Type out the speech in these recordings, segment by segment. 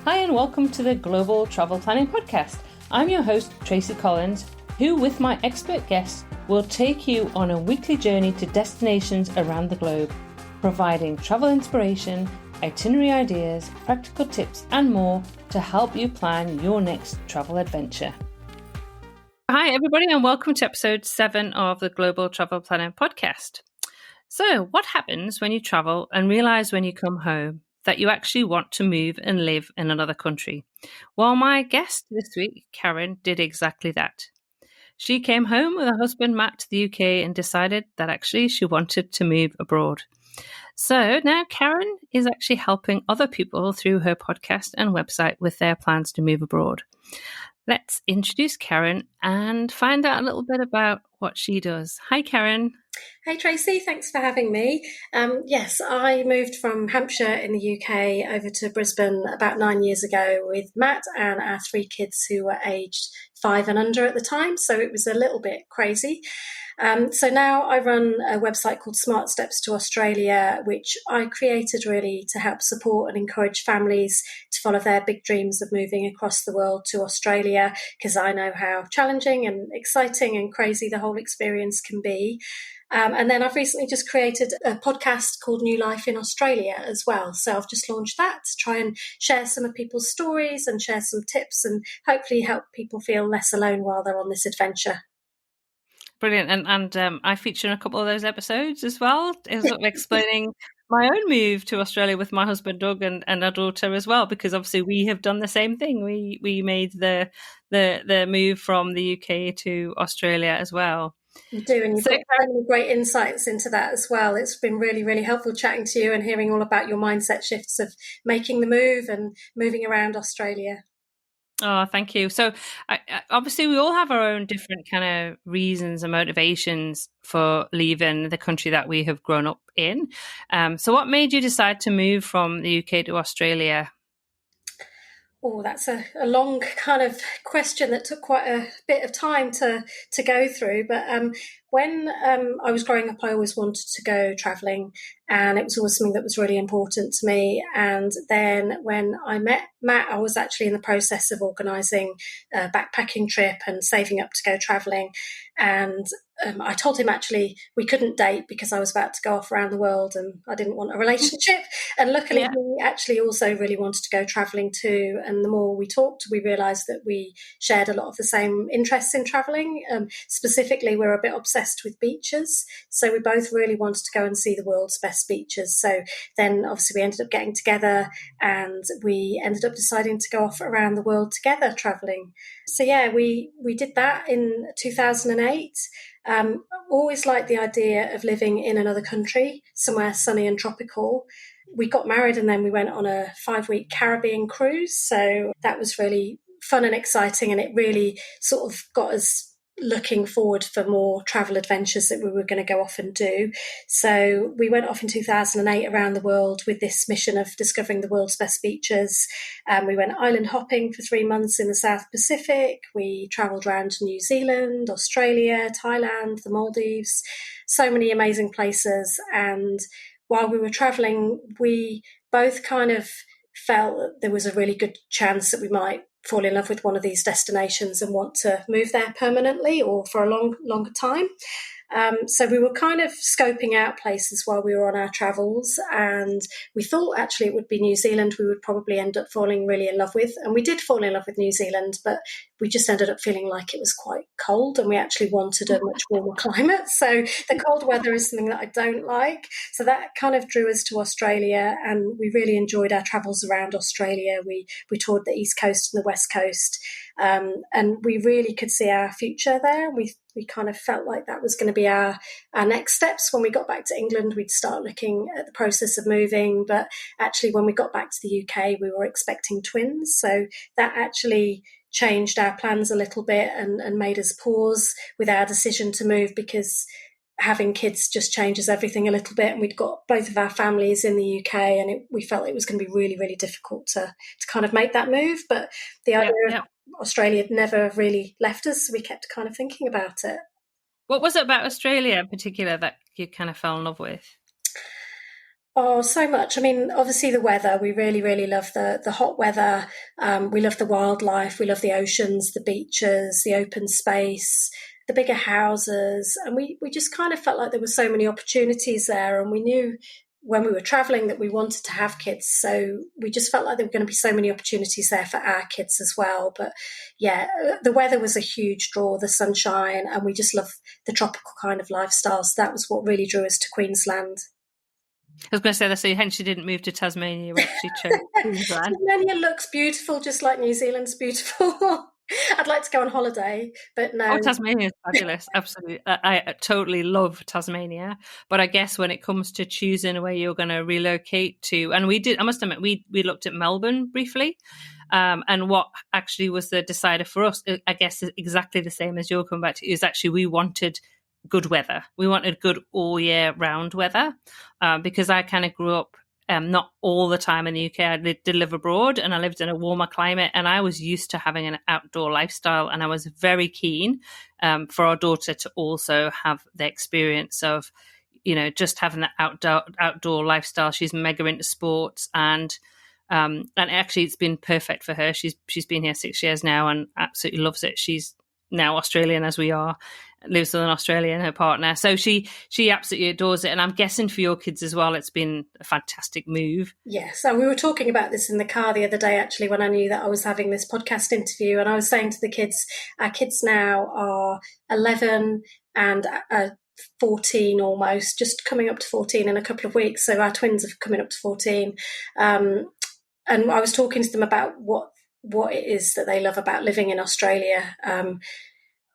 Hi and welcome to the Global Travel Planning Podcast. I'm your host, Tracy Collins, who with my expert guests will take you on a weekly journey to destinations around the globe, providing travel inspiration, itinerary ideas, practical tips and more to help you plan your next travel adventure. Hi everybody and welcome to episode 7 of the Global Travel Planning Podcast. So what happens when you travel and realise when you come home that you actually want to move and live in another country? Well, my guest this week, Karen, did exactly that. She came home with her husband, Matt, to the UK and decided that actually she wanted to move abroad. So now Karen is actually helping other people through her podcast and website with their plans to move abroad. Let's introduce Karen and find out a little bit about what she does. Hi, Karen. Hey Tracy, thanks for having me. Yes, I moved from Hampshire in the UK over to Brisbane about 9 years ago with Matt and our 3 kids who were aged 5 and under at the time, so it was a little bit crazy. So now I run a website called Smart Steps to Australia, which I created really to help support and encourage families to follow their big dreams of moving across the world to Australia, because I know how challenging and exciting and crazy the whole experience can be. And then I've recently just created a podcast called New Life in Australia as well. So I've just launched that to try and share some of people's stories and share some tips and hopefully help people feel less alone while they're on this adventure. Brilliant. And I feature in a couple of those episodes as well, sort of explaining my own move to Australia with my husband, Doug, and our daughter as well, because obviously we have done the same thing. We made the move from the UK to Australia as well. You do, and you've got so many great insights into that as well. It's been really, really helpful chatting to you and hearing all about your mindset shifts of making the move and moving around Australia. Oh, thank you. So obviously we all have our own different kind of reasons and motivations for leaving the country that we have grown up in. So what made you decide to move from the UK to Australia? Oh, that's a long kind of question that took quite a bit of time to go through. But when I was growing up, I always wanted to go travelling, and it was always something that was really important to me. And then when I met Matt, I was actually in the process of organising a backpacking trip and saving up to go travelling. And I told him actually we couldn't date because I was about to go off around the world and I didn't want a relationship. And luckily, he actually also really wanted to go travelling too. And the more we talked, we realised that we shared a lot of the same interests in travelling. Specifically, we're a bit obsessed with beaches. So we both really wanted to go and see the world's best beaches. So then obviously we ended up getting together and we ended up deciding to go off around the world together travelling. So yeah, we did that in 2008. Always liked the idea of living in another country, somewhere sunny and tropical. We got married and then we went on a 5-week Caribbean cruise. So that was really fun and exciting, and it really sort of got us looking forward for more travel adventures that we were going to go off and do. So we went off in 2008 around the world with this mission of discovering the world's best beaches. We went island hopping for 3 months in the South Pacific. We travelled around to New Zealand, Australia, Thailand, the Maldives, so many amazing places. And while we were travelling, we both kind of felt that there was a really good chance that we might fall in love with one of these destinations and want to move there permanently or for a longer time. So we were kind of scoping out places while we were on our travels, and we thought actually it would be New Zealand we would probably end up falling really in love with. And we did fall in love with New Zealand, but we just ended up feeling like it was quite cold and we actually wanted a much warmer climate. So the cold weather is something that I don't like. So that kind of drew us to Australia, and we really enjoyed our travels around Australia. We toured the East Coast and the West Coast, and we really could see our future there. We kind of felt like that was going to be our next steps. When we got back to England, we'd start looking at the process of moving. But actually, when we got back to the UK, we were expecting twins. So that actually changed our plans a little bit and made us pause with our decision to move, because having kids just changes everything a little bit. And we'd got both of our families in the UK, and we felt it was going to be really, really difficult to kind of make that move. But the idea of Australia had never really left us, so we kept kind of thinking about it. What was it about Australia in particular that you kind of fell in love with? Oh, so much. I mean, obviously the weather, we really, really love the hot weather. We love the wildlife. We love the oceans, the beaches, the open space, the bigger houses. And we just kind of felt like there were so many opportunities there. And we knew when we were traveling that we wanted to have kids. So we just felt like there were going to be so many opportunities there for our kids as well. But yeah, the weather was a huge draw, the sunshine, and we just love the tropical kind of lifestyle. So that was what really drew us to Queensland. I was going to say that, so hence you didn't move to Tasmania, you actually chose Queensland. Tasmania looks beautiful, just like New Zealand's beautiful. I'd like to go on holiday, but no. Oh, Tasmania is fabulous. Absolutely. I totally love Tasmania. But I guess when it comes to choosing where you're going to relocate to, and we did, I must admit, we looked at Melbourne briefly. And what actually was the decider for us, I guess, is exactly the same as you're coming back to, is actually we wanted good weather. We wanted good all year round weather, because I kind of grew up not all the time in the UK. I did live abroad and I lived in a warmer climate, and I was used to having an outdoor lifestyle, and I was very keen for our daughter to also have the experience of, just having that outdoor lifestyle. She's mega into sports, and actually it's been perfect for her. She's been here 6 years now and absolutely loves it. She's now Australian, as we are, lives in Australia, and her partner. So she absolutely adores it. And I'm guessing for your kids as well, it's been a fantastic move. Yes. So we were talking about this in the car the other day, actually, when I knew that I was having this podcast interview. And I was saying to the kids, our kids now are 11 and 14 almost, just coming up to 14 in a couple of weeks. So our twins are coming up to 14. And I was talking to them about what it is that they love about living in Australia.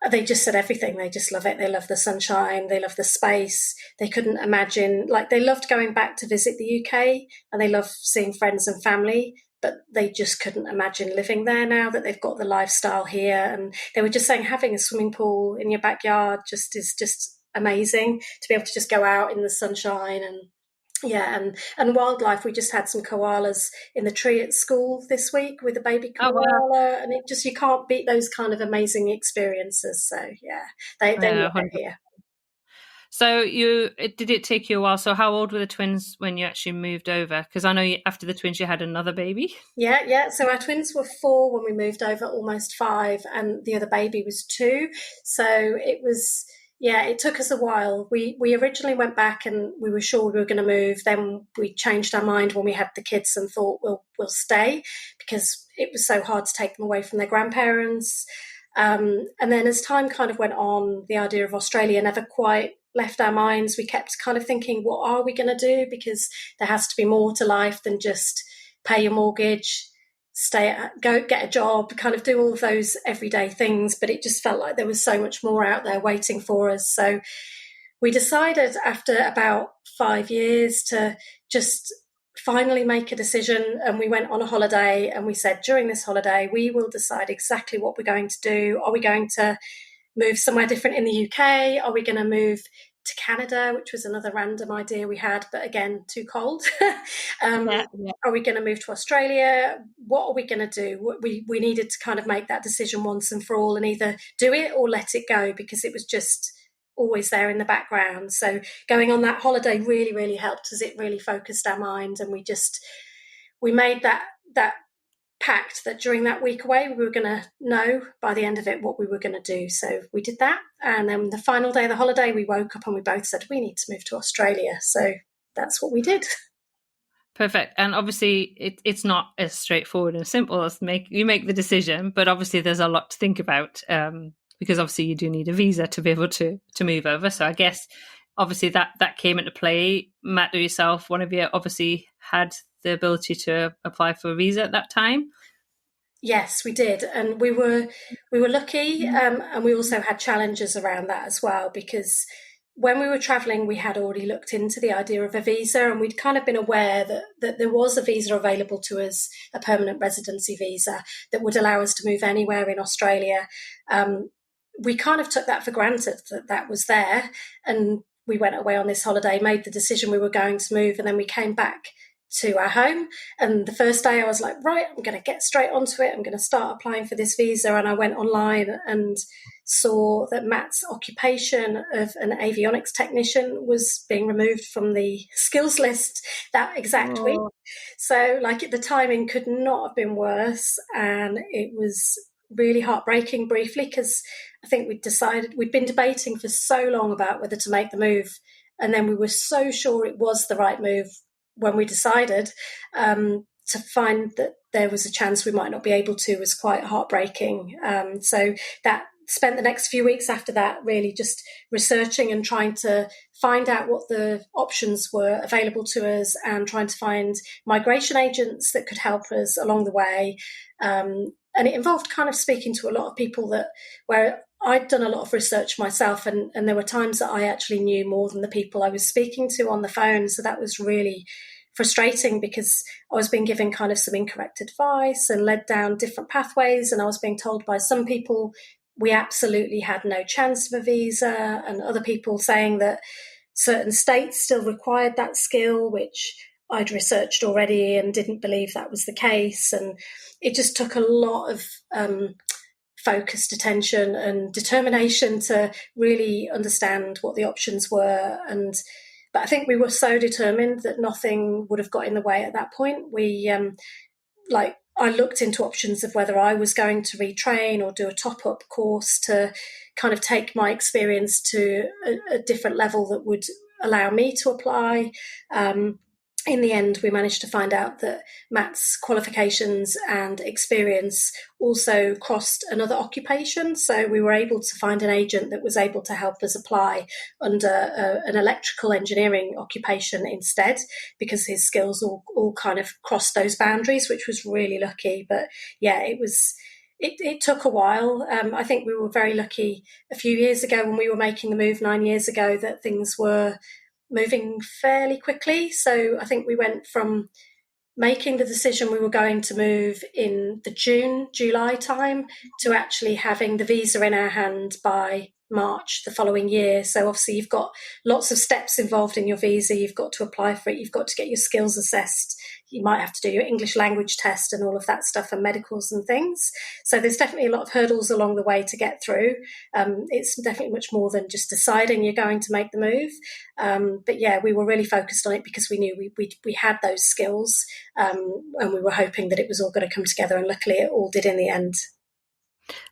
They just said everything. They just love it. They love the sunshine. They love the space. They couldn't imagine, they loved going back to visit the UK, and they love seeing friends and family, but they just couldn't imagine living there now that they've got the lifestyle here. And they were just saying having a swimming pool in your backyard is just amazing, to be able to just go out in the sunshine. And yeah, and wildlife. We just had some koalas in the tree at school this week with a baby koala. Oh, wow. And you can't beat those kind of amazing experiences. So yeah, they love it here. So did it take you a while? So how old were the twins when you actually moved over? Because I know after the twins you had another baby. Yeah. So our twins were 4 when we moved over, almost 5, and the other baby was 2. So it was. Yeah, it took us a while. We originally went back and we were sure we were going to move. Then we changed our mind when we had the kids and thought we'll stay, because it was so hard to take them away from their grandparents. And then as time kind of went on, the idea of Australia never quite left our minds. We kept kind of thinking, what are we going to do? Because there has to be more to life than just pay your mortgage, go get a job, kind of do all of those everyday things. But it just felt like there was so much more out there waiting for us. So we decided after about 5 years to just finally make a decision. And we went on a holiday, and we said, during this holiday, we will decide exactly what we're going to do. Are we going to move somewhere different in the UK? Are we going to move to Canada, which was another random idea we had, but again, too cold. Yeah. Are we going to move to Australia? What are we going to do? We needed to kind of make that decision once and for all, and either do it or let it go, because it was just always there in the background. So going on that holiday really, really helped us. It really focused our mind, and we made that pact that during that week away we were going to know by the end of it what we were going to do. So we did that, and then the final day of the holiday we woke up and we both said we need to move to Australia. So that's what we did. Perfect. And obviously it's not as straightforward and simple as you make the decision, but obviously there's a lot to think about, because obviously you do need a visa to be able to move over. So I guess obviously that came into play. Matt or yourself, one of you obviously had the ability to apply for a visa at that time. Yes, we did, and we were lucky, and we also had challenges around that as well, because when we were travelling, we had already looked into the idea of a visa, and we'd kind of been aware that there was a visa available to us, a permanent residency visa that would allow us to move anywhere in Australia. We kind of took that for granted that was there, and we went away on this holiday, made the decision we were going to move, and then we came back to our home. And the first day I was like, right, I'm going to get straight onto it. I'm going to start applying for this visa. And I went online and saw that Matt's occupation of an avionics technician was being removed from the skills list that exact week. So like the timing could not have been worse. And it was really heartbreaking briefly, because I think we'd been debating for so long about whether to make the move. And then we were so sure it was the right move when we decided, to find that there was a chance we might not be able to was quite heartbreaking. So that spent the next few weeks after that really just researching and trying to find out what the options were available to us, and trying to find migration agents that could help us along the way. And it involved kind of speaking to a lot of people where I'd done a lot of research myself, and there were times that I actually knew more than the people I was speaking to on the phone. So that was really frustrating, because I was being given kind of some incorrect advice and led down different pathways. And I was being told by some people we absolutely had no chance of a visa, and other people saying that certain states still required that skill, which I'd researched already and didn't believe that was the case. And it just took a lot of focused attention and determination to really understand what the options were. But I think we were so determined that nothing would have got in the way at that point. I looked into options of whether I was going to retrain or do a top-up course to kind of take my experience to a different level that would allow me to apply. In the end, we managed to find out that Matt's qualifications and experience also crossed another occupation. So we were able to find an agent that was able to help us apply under an electrical engineering occupation instead, because his skills all kind of crossed those boundaries, which was really lucky. But yeah, it took a while. I think we were very lucky a few years ago when we were making the move 9 years ago that things were moving fairly quickly. So I think we went from making the decision we were going to move in the July time to actually having the visa in our hand by March the following year. So obviously you've got lots of steps involved in your visa. You've got to apply for it. You've got to get your skills assessed. You might have to do your English language test and all of that stuff, and medicals and things. So there's definitely a lot of hurdles along the way to get through. It's definitely much more than just deciding you're going to make the move. But yeah, we were really focused on it because we knew we had those skills, and we were hoping that it was all going to come together, and luckily it all did in the end.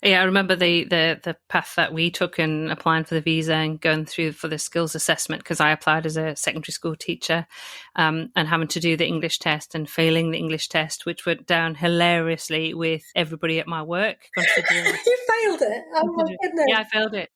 Yeah, I remember the path that we took in applying for the visa and going through for the skills assessment, because I applied as a secondary school teacher, and having to do the English test and failing the English test, which went down hilariously with everybody at my work. Considering You failed it. Oh my goodness. Yeah, I failed it.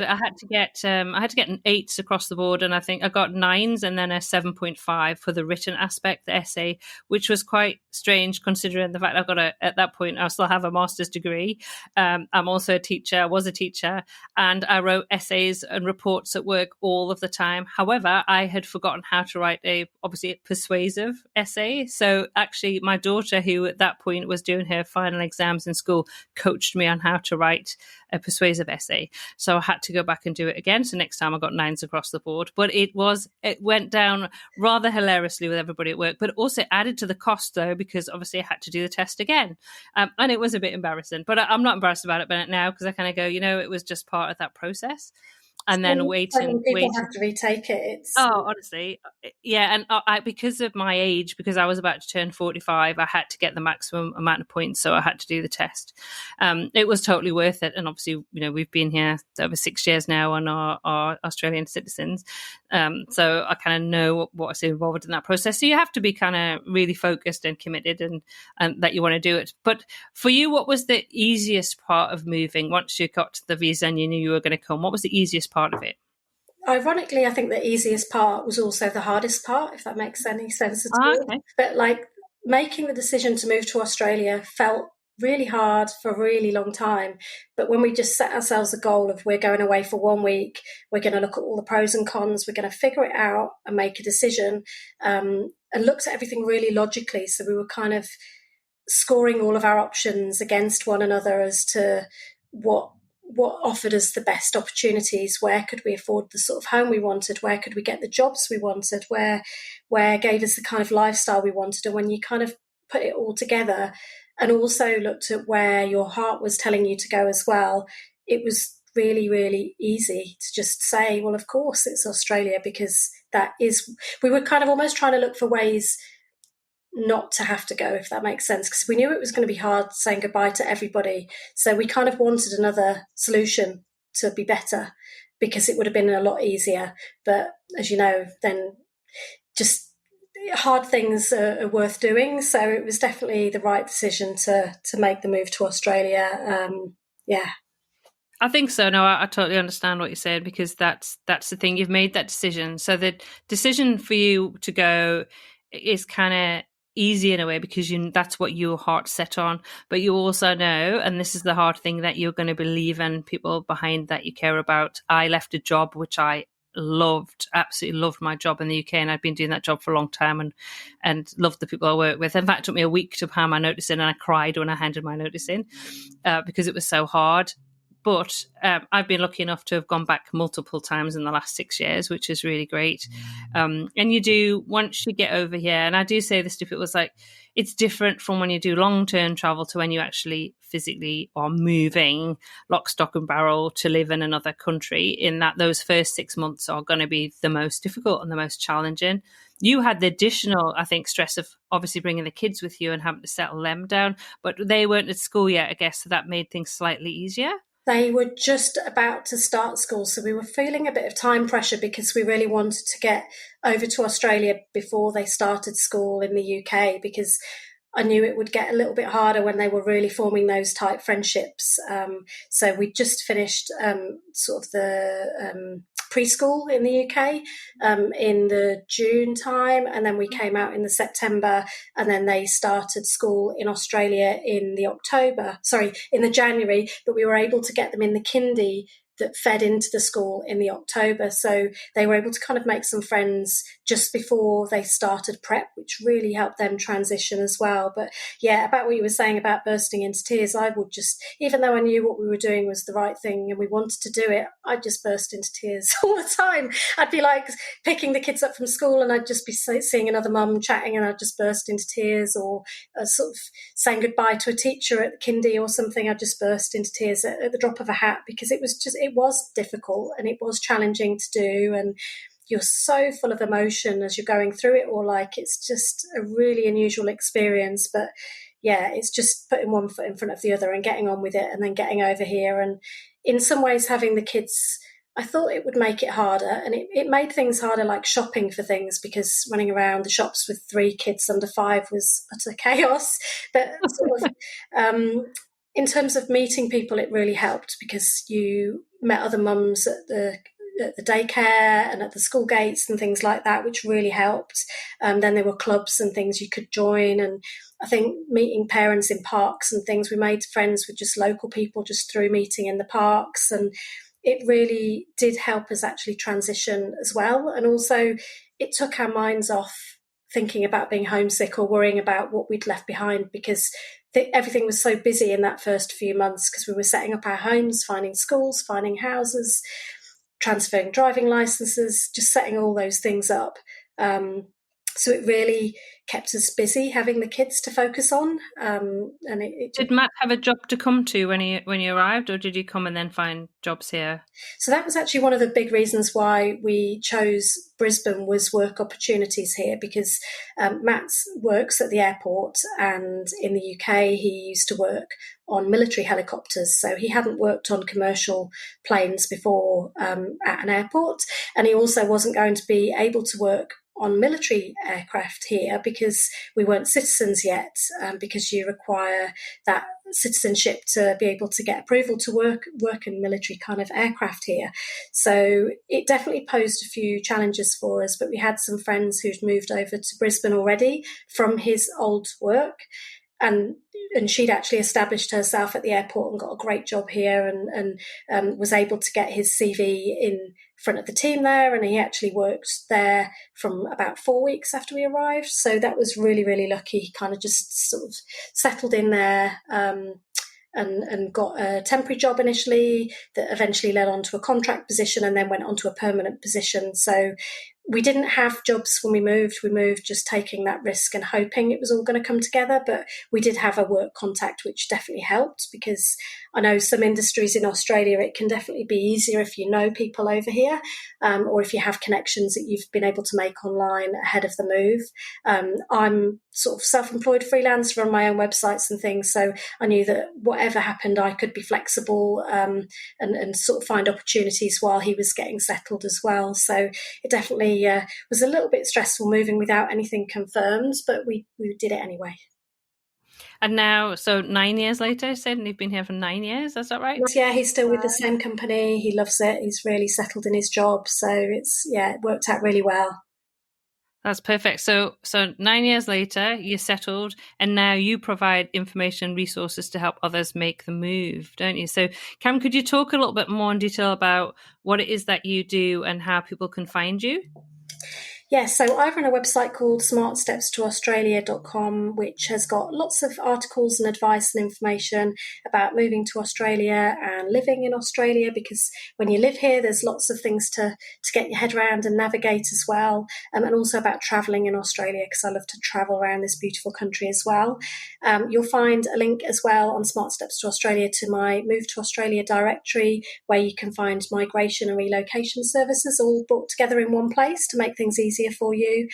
I had to get an 8s across the board, and I think I got 9s and then a 7.5 for the written aspect, the essay, which was quite strange considering the fact at that point I still have a master's degree. I'm also a teacher, was a teacher, and I wrote essays and reports at work all of the time. However, I had forgotten how to write obviously a persuasive essay. So actually my daughter, who at that point was doing her final exams in school, coached me on how to write a persuasive essay. So I had to go back and do it again. So next time I got 9s across the board. But it went down rather hilariously with everybody at work, but also added to the cost though, because obviously I had to do the test again. And it was a bit embarrassing, but I'm not embarrassed about it now, because I kind of go, it was just part of that process. And then people have to retake it. Honestly, yeah. And I, because of my age, because I was about to turn 45, I had to get the maximum amount of points, so I had to do the test. It was totally worth it, and obviously, we've been here over 6 years now on our Australian citizens, so I kind of know what's involved in that process. So you have to be kind of really focused and committed, and that you want to do it. But for you, what was the easiest part of moving once you got the visa and you knew you were going to come? What was the easiest part of it? Ironically, I think the easiest part was also the hardest part, if that makes any sense at all. Okay. But making the decision to move to Australia felt really hard for a really long time. But when we just set ourselves a goal of we're going away for 1 week, we're going to look at all the pros and cons, we're going to figure it out and make a decision, and looked at everything really logically. So we were kind of scoring all of our options against one another as to what what offered us the best opportunities, where could we afford the sort of home we wanted, where could we get the jobs we wanted, where gave us the kind of lifestyle we wanted. And when you kind of put it all together and also looked at where your heart was telling you to go as well, it was really, really easy to just say, well, of course it's Australia, because we were kind of almost trying to look for ways not to have to go, if that makes sense, because we knew it was going to be hard saying goodbye to everybody. So we kind of wanted another solution to be better, because it would have been a lot easier. But as you know, then just hard things are worth doing. So it was definitely the right decision to make the move to Australia. Yeah. I think so. No, I totally understand what you're saying, because that's the thing. You've made that decision. So the decision for you to go is kind of easy in a way, because that's what your heart's set on. But you also know, and this is the hard thing, that you're going to be leaving people behind that you care about. I left a job which I loved, absolutely loved my job in the UK, and I'd been doing that job for a long time, and loved the people I worked with. In fact, it took me a week to hand my notice in, and I cried when I handed my notice in because it was so hard. But I've been lucky enough to have gone back multiple times in the last 6 years, which is really great. And you do, once you get over here, and I do say this to people, it's like, it's different from when you do long-term travel to when you actually physically are moving lock, stock and barrel to live in another country, in that those first 6 months are going to be the most difficult and the most challenging. You had the additional, I think, stress of obviously bringing the kids with you and having to settle them down, but they weren't at school yet, I guess, so that made things slightly easier. They were just about to start school, so we were feeling a bit of time pressure, because we really wanted to get over to Australia before they started school in the UK, because I knew it would get a little bit harder when they were really forming those tight friendships. So we just finished sort of the preschool in the UK in the June time, and then we came out in the September, and then they started school in Australia in the January, but we were able to get them in the kindy that fed into the school in the October. So they were able to kind of make some friends just before they started prep, which really helped them transition as well. But yeah, about what you were saying about bursting into tears, I would just, even though I knew what we were doing was the right thing and we wanted to do it, I'd just burst into tears all the time. I'd be like picking the kids up from school, and I'd just be seeing another mum chatting, and I'd just burst into tears, or sort of saying goodbye to a teacher at the kindy or something. I'd just burst into tears at the drop of a hat, because it was difficult and it was challenging to do, and you're so full of emotion as you're going through it all. Like, it's just a really unusual experience. But yeah, it's just putting one foot in front of the other and getting on with it, and then getting over here. And in some ways, having the kids, I thought it would make it harder, and it made things harder, like shopping for things, because running around the shops with 3 kids under 5 was utter chaos. But sort of in terms of meeting people, it really helped, because you met other mums at the daycare and at the school gates and things like that, which really helped. Then there were clubs and things you could join, and I think meeting parents in parks and things, we made friends with just local people just through meeting in the parks, and it really did help us actually transition as well. And also it took our minds off thinking about being homesick or worrying about what we'd left behind, because everything was so busy in that first few months, because we were setting up our homes, finding schools, finding houses, transferring driving licenses, just setting all those things up. So it really kept us busy having the kids to focus on. And did Matt have a job to come to when you arrived, or did you come and then find jobs here? So that was actually one of the big reasons why we chose Brisbane, was work opportunities here, because Matt works at the airport, and in the UK he used to work on military helicopters, so he hadn't worked on commercial planes before at an airport, and he also wasn't going to be able to work on military aircraft here because we weren't citizens yet, because you require that citizenship to be able to get approval to work in military kind of aircraft here. So it definitely posed a few challenges for us, but we had some friends who'd moved over to Brisbane already from his old work, and she'd actually established herself at the airport and got a great job here, and was able to get his CV in front of the team there, and he actually worked there from about 4 weeks after we arrived. So that was really, really lucky. He kind of just sort of settled in there and got a temporary job initially that eventually led on to a contract position and then went on to a permanent position. So we didn't have jobs when we moved. We moved just taking that risk and hoping it was all going to come together. But we did have a work contact, which definitely helped, because I know some industries in Australia, it can definitely be easier if you know people over here, or if you have connections that you've been able to make online ahead of the move. I'm sort of self-employed freelance, run my own websites and things. So I knew that whatever happened, I could be flexible and sort of find opportunities while he was getting settled as well. So it definitely was a little bit stressful moving without anything confirmed, but we did it anyway. And now, so 9 years later, you said, and you've been here for 9 years, is that right? Yeah, he's still with the same company. He loves it. He's really settled in his job. So it worked out really well. That's perfect. So 9 years later, you're settled, and now you provide information, resources to help others make the move, don't you? So, Karen, could you talk a little bit more in detail about what it is that you do and how people can find you? Yes, so I run a website called smartstepstoaustralia.com, which has got lots of articles and advice and information about moving to Australia and living in Australia, because when you live here, there's lots of things to get your head around and navigate as well, and also about travelling in Australia, because I love to travel around this beautiful country as well. You'll find a link as well on Smart Steps to Australia to my Move to Australia directory, where you can find migration and relocation services all brought together in one place to make things easier for you.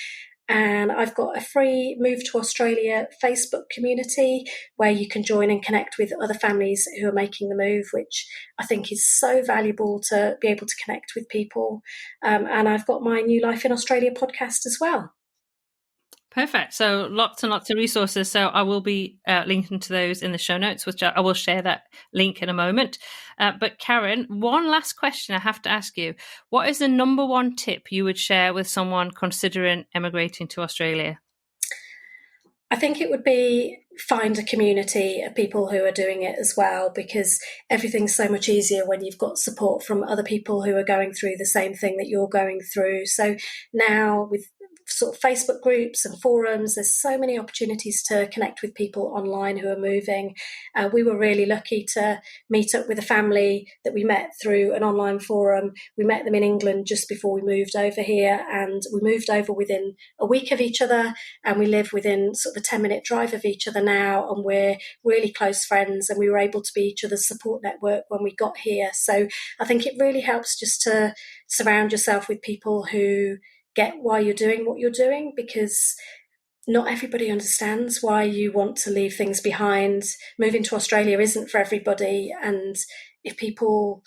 And I've got a free Move to Australia Facebook community where you can join and connect with other families who are making the move, which I think is so valuable to be able to connect with people. And I've got my New Life in Australia podcast as well. Perfect. So lots and lots of resources. So I will be linking to those in the show notes, which I will share that link in a moment. But Karen, one last question I have to ask you. What is the number one tip you would share with someone considering emigrating to Australia? I think it would be find a community of people who are doing it as well, because everything's so much easier when you've got support from other people who are going through the same thing that you're going through. So now with sort of Facebook groups and forums, there's so many opportunities to connect with people online who are moving. We were really lucky to meet up with a family that we met through an online forum. We met them in England just before we moved over here, and we moved over within a week of each other, and we live within sort of a 10-minute drive of each other now, and we're really close friends, and we were able to be each other's support network when we got here. So I think it really helps just to surround yourself with people who get why you're doing what you're doing, because not everybody understands why you want to leave things behind. Moving to Australia isn't for everybody, and if people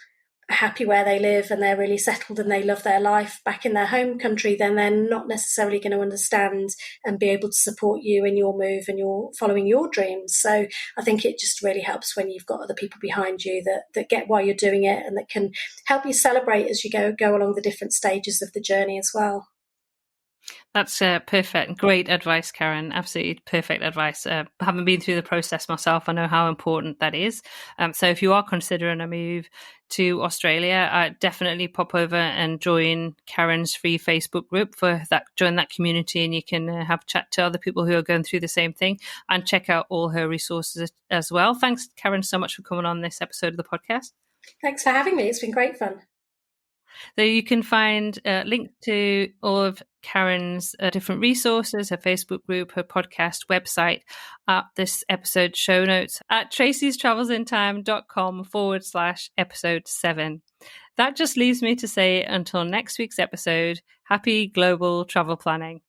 are happy where they live and they're really settled and they love their life back in their home country, then they're not necessarily going to understand and be able to support you in your move and you're following your dreams. So I think it just really helps when you've got other people behind you that get why you're doing it and that can help you celebrate as you go along the different stages of the journey as well. That's perfect. Great advice, Karen. Absolutely perfect advice. Having been through the process myself, I know how important that is. So if you are considering a move to Australia, definitely pop over and join Karen's free Facebook group join that community, and you can have a chat to other people who are going through the same thing and check out all her resources as well. Thanks, Karen, so much for coming on this episode of the podcast. Thanks for having me. It's been great fun. So you can find links to all of Karen's different resources, her Facebook group, her podcast, website, at this episode show notes at tracystravelsintime.com/episode 7. That just leaves me to say until next week's episode, happy global travel planning.